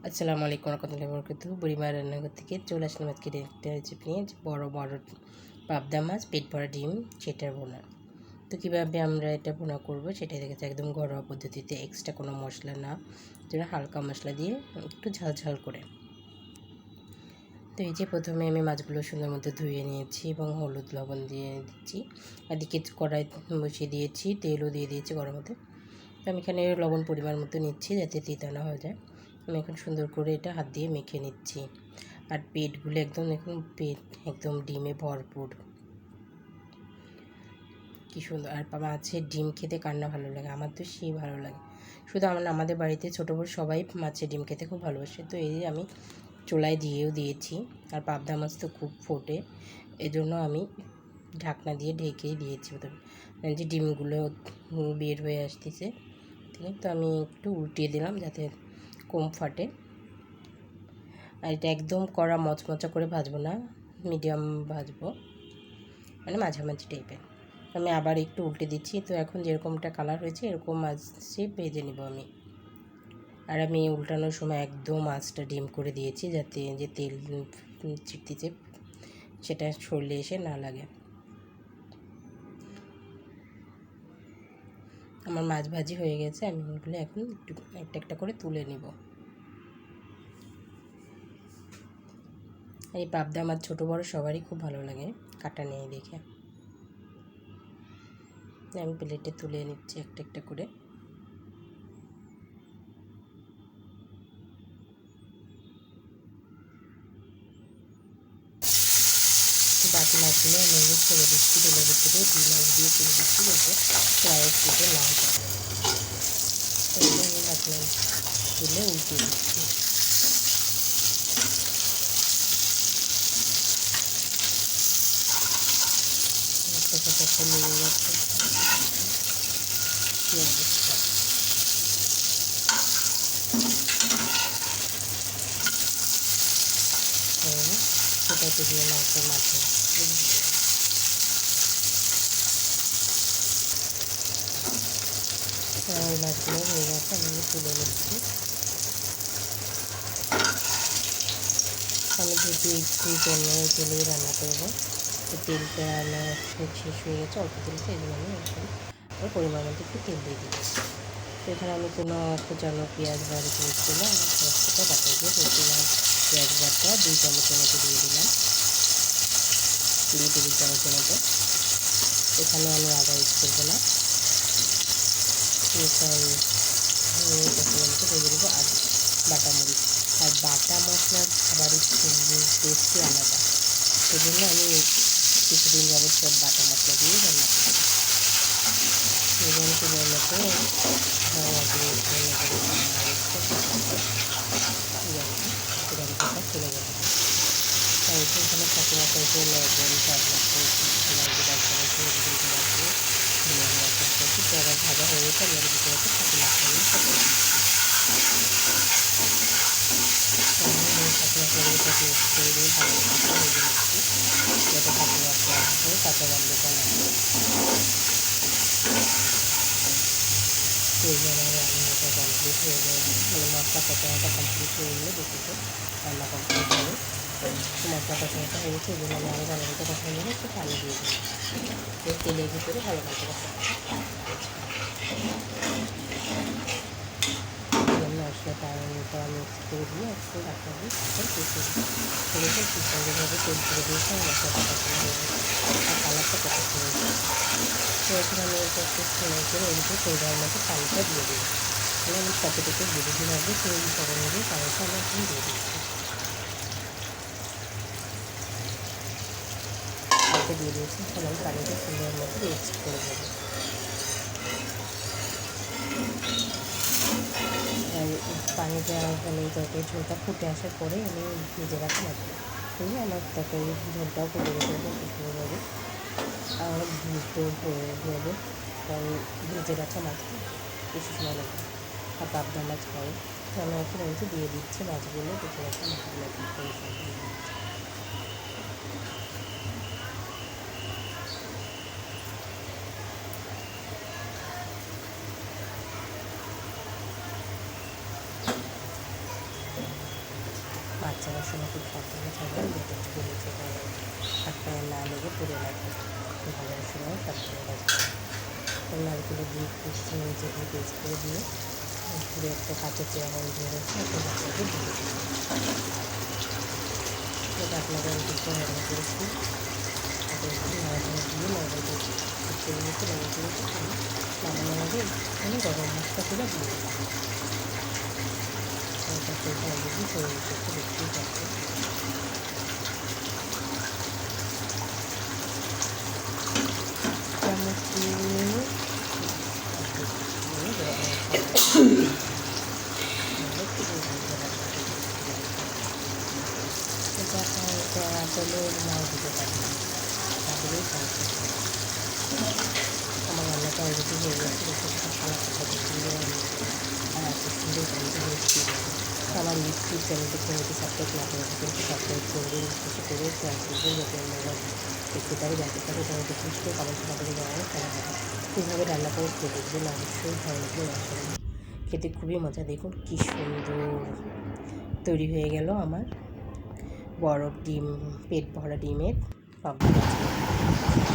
আসসালামু আলাইকুম রহমতুল্লাহি ওয়া বারাকাতুহু। বুড়িমা রান্নাঘর থেকে চলে আসলাম আজকে একটা রেসিপি নিয়ে, বড় বড় পাবদা মাছ, পেট ভরা ডিম, সেটার বোনা। তো কীভাবে আমরা এটা বোনা করবো সেটাই দেখেছি, একদম ঘরোয়া পদ্ধতিতে, এক্সট্রা কোনো মশলা না, যেটা হালকা মশলা দিয়ে একটু ঝাল ঝাল করে। তো এই যে প্রথমে আমি মাছগুলো সুন্দর মতো ধুয়ে নিয়েছি এবং হলুদ লবণ দিয়ে দিচ্ছি। এদিকে কড়াই বসিয়ে দিয়েছি, তেলও দিয়ে দিয়েছি গরম হতে। তো আমি এখানে লবণ পরিমাণ মতো নিচ্ছি যাতে তিতা না হয়ে যায়। আমি এখন সুন্দর করে এটা হাত দিয়ে মেখে নিচ্ছি। আর পেটগুলো একদম দেখুন, পেট একদম ডিমে ভরপুর, কী সুন্দর। আর মাছের ডিম খেতে কার না ভালো লাগে, আমার তো সেই ভালো লাগে। শুধু আমাদের বাড়িতে ছোটো বড় সবাই মাছের ডিম খেতে খুব ভালোবাসে। তো এই আমি চুলায় দিয়েও দিয়েছি। আর পাবদা মাছ তো খুব ফোটে, এজন্য আমি ঢাকনা দিয়ে ঢেকেই দিয়েছি। যে ডিমগুলো বের হয়ে আসতেছে, ঠিক আছে। তো আমি একটু উল্টিয়ে দিলাম যাতে কম ফাটে। আর এটা একদম কড়া মচমচা করে ভাজবো না, মিডিয়াম ভাজবো, মানে মাঝামাঝি টাইপের। আমি আবার একটু উল্টে দিচ্ছি। তো এখন যেরকমটা কালার হয়েছে এরকম মাছটি ভেজে নেব আমি। আর আমি উল্টানোর সময় একদম মাছটা ডিম করে দিয়েছি যাতে যে তেল ছিটতেছে সেটা ছড়লে এসে না লাগে। আমার মাছ ভাজি হয়ে গেছে, আমি ওগুলো এখন একটু একটা একটা করে তুলে নিব। এই পাবদা মাছ ছোটো বড়ো সবারই খুব ভালো লাগে কাটা নেই দেখে। আমি প্লেটে তুলে নিচ্ছি একটা একটা করে। বাকি মাছগুলো আমি ছেড়ে দিচ্ছি, তেলের ভিতরে 2 মাছ দিয়ে ছেড়ে দিচ্ছি যাতে ফ্রাই ফুটে না যায়। আমি বাকি মাছ তুলে উল্টে দিচ্ছি। একটা লেগে গেছে, কী অবস্থা। সেটাতে দিয়ে মাছের মাঝে ওই মাছগুলো হয়ে গেছে, আমি তুলে নিচ্ছি। আমি যেহেতু একটু তেলেই রান্না করবো, তো তেলটা আমার শেষ হয়ে গেছে, অল্প তেলটা, এই জন্য আমি এখন পরিমাণ মতো একটু তেল দিয়ে দিচ্ছি। তো এখানে আমি কোনো কুচানো পেঁয়াজ বাড়ি করেছিলাম, পেঁয়াজটা বাটা দিয়ে দিয়েছিলাম। পেঁয়াজ বাটা 2 চামচের মতো দিয়ে দিলাম, 2 টেবিল চামচের মতো। এখানে আমি আদা ইউজ করবো না, মতো ভেজে দেবো। আর বাটা মরিচ, আর বাটা মশলার খাবারই টেস্টই আলাদা, সেই জন্য আমি কিছুদিন যাবত সব বাটা মশলা দিয়েই রান্না করি। এবং তোমার মতো চলে যাবে। তাই এখানে কাঁচা করছে, লবণ, স্বাদ মতো আবার ভাজা হয়ে গেছে। আমি ভিতরে কাঁচা মশলাগুলো করে দিয়ে ভালো ভেজে নিচ্ছি যাতে কাঁচা মশলা আসবে, কাঁচা গন্ধটা না। এই যে আমার রান্নাটা কমপ্লিট হয়ে যায়, মানে মশলা কষানোটা কমপ্লিট হয়ে গেলে দেখেছো রান্না কমপ্লিট হবে। মশলা কষানোটা হয়ে গেছে, এই জন্য আমি আরও ভালো মতো কষানো জন্য একটু পানি দিয়ে দিই। তেলের ভিতরে ভালো মতো কষানো মশলাটা মিক্স করে দিয়ে একটু রাখা দিই, তারপর দেখুন খুব সুন্দরভাবে তেল করে দিয়েছে, মশলাটা কষানো হয়ে গেছে আর কালারটা কত সুন্দর হয়েছে। তো এখন আমি এটা একটু সময় করে এর ভিতরে পরিমাণ মতো পানিটা দিয়ে দিই। আমি কতটুকু বুঝে রাখবো সেই হিসাবে অনুযায়ী পানিটা আমি এখন দিয়ে দিচ্ছি। পানিটা দিয়ে দিয়েছি, এখন আমি পানিটা সুন্দর মতো মিক্স করে দেবো। আর পানিটা মানে তরকারি ঝোলটা ফুটে আসার পরে আমি ভেজে রাখা মাছটা দিয়ে আমার তরকারি ঝোলটাও ফুটে গেছে খুব সুন্দরভাবে, আর বুঝতে হয়ে যাবে, কারণ ভেজে রাখা মাছটা বেশি সময় লাগে। আর পাবদা মাছ খাই, তো আমি এখন ওইটা দিয়ে দিচ্ছি মাছগুলো, ভেজে রাখা মাছগুলো দিয়ে দিচ্ছি। ভাজার সময় খুব সাবধানে থাকবেন যাতে একটু নিচে হাত পায়ে না লেগে পড়ে লাগে। ভাজার সময় সাবধানে ভাজবেন। নারকেলের দিয়ে পেস্ট নিচে দিয়ে পেস্ট করে দিয়ে পুরো একটা কাঁচা চেয়ার ধরেছে একটা বাচ্চাকে দিয়ে দিই। এটা আপনাদের আমি কিছু রান্না করেছি, তাতে একটু নাড়াচাড়া দিয়ে নাড়াচাড়া করতে দিয়েছি, নাড়াচাড়া করে নামানোর আগে আমি গরম মশলা করে দিয়ে দিলাম। তরকারিটা অলরেডি হয়ে এসেছে, দেখতেই পাচ্ছি। চামচ দিয়ে এটা আসলে নাও দিতে পারি, তাহলেই আমার রান্নাটা অলরেডি হয়ে গেছে। খাওয়া কত সুন্দর আর এত সুন্দর গন্ধ হয়েছে। আমার ইউটিউব চ্যানেলটি যদি সাবস্ক্রাইব না করে থাকেন তো সাবস্ক্রাইব করবেন, বেশি করে শেয়ার করবেন যাতে আমরা দেখতে পারি, জানতে পারি। তারা দেখুন শুধু কমেন্টে না করে জানাবেন তারা কীভাবে রান্না করে খেয়ে দেখবেন, অবশ্যই ভালো লাগবে। আসলে খেতে খুবই মজা। দেখুন কী সুন্দর তৈরি হয়ে গেল আমার বড় ডিম, পেট ভরা ডিমের পাবদা মাছ।